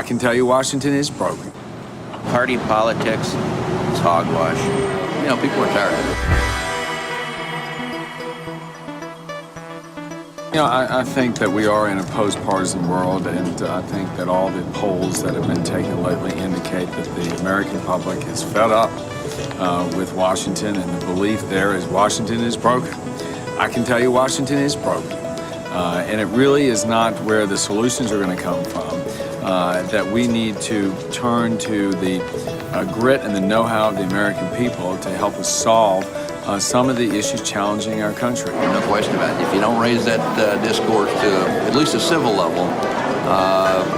can tell you Washington is broken. Party politics, it's hogwash. You know, people are tired of it. You know, I think that we are in a post-partisan world, and I think that all the polls that have been taken lately indicate that the American public is fed up with Washington, and the belief there is Washington is broken. I can tell you Washington is broken. And it really is not where the solutions are going to come from, that we need to turn to the grit and the know-how of the American people to help us solve some of the issues challenging our country. No question about it. If you don't raise that discourse to at least a civil level,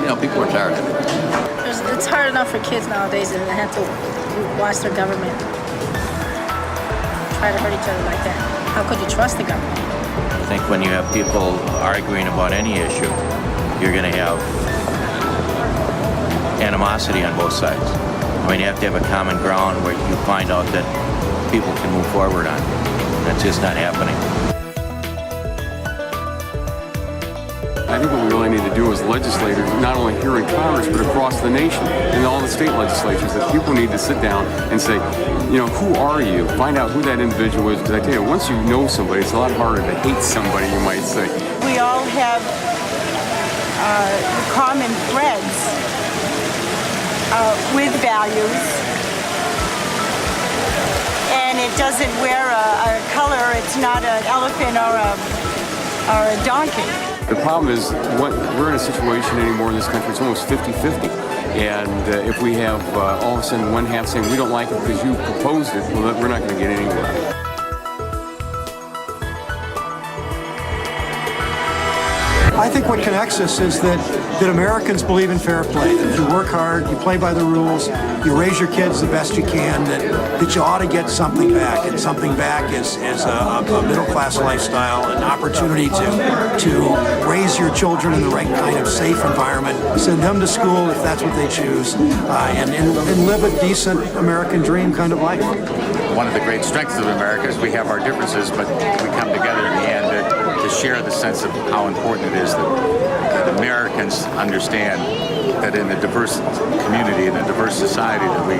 you know, people are tired of it. It's hard enough for kids nowadays to have to watch their government try to hurt each other like that. How could you trust the government? I think when you have people arguing about any issue, you're going to have animosity on both sides. I mean, you have to have a common ground where you find out that people can move forward on. That's just not happening. I think what we really need to do as legislators, not only here in Congress, but across the nation, in all the state legislatures, that people need to sit down and say, you know, who are you? Find out who that individual is. Because I tell you, once you know somebody, it's a lot harder to hate somebody, you might say. We all have common threads with values. And it doesn't wear a color. It's not an elephant or a donkey. The problem is, we're in a situation anymore in this country, it's almost 50-50. And if we have all of a sudden one half saying, we don't like it because you proposed it, well, we're not going to get anywhere. I think what connects us is that Americans believe in fair play. If you work hard, you play by the rules, you raise your kids the best you can, that you ought to get something back. And something back is a middle-class lifestyle, an opportunity to raise your children in the right kind of safe environment, send them to school if that's what they choose, and live a decent American dream kind of life. One of the great strengths of America is we have our differences, but we come together in the end to share the sense of how important it is that Americans understand that in a diverse community, in a diverse society, that we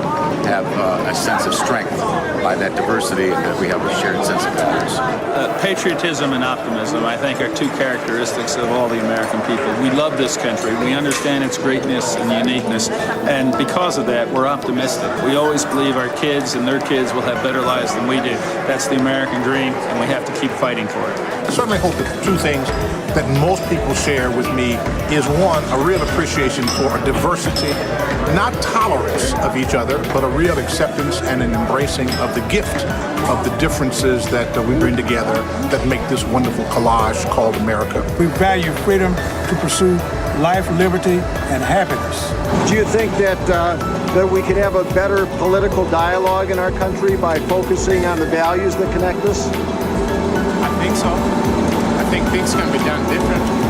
have a sense of strength by that diversity, and that we have a shared sense of values. Patriotism and optimism, I think, are two characteristics of all the American people. We love this country. We understand its greatness and uniqueness, and because of that, we're optimistic. We always believe our kids and their kids will have better lives than we do. That's the American dream, and we have to keep fighting for it. I certainly hope that the two things that most people share with me is, one, a real appreciation for a diversity, not tolerance of each other, but a real acceptance and an embracing of the gift of the differences that we bring together that make this wonderful collage called America. We value freedom to pursue life, liberty, and happiness. Do you think that we can have a better political dialogue in our country by focusing on the values that connect us? I think so. I think things can be done differently.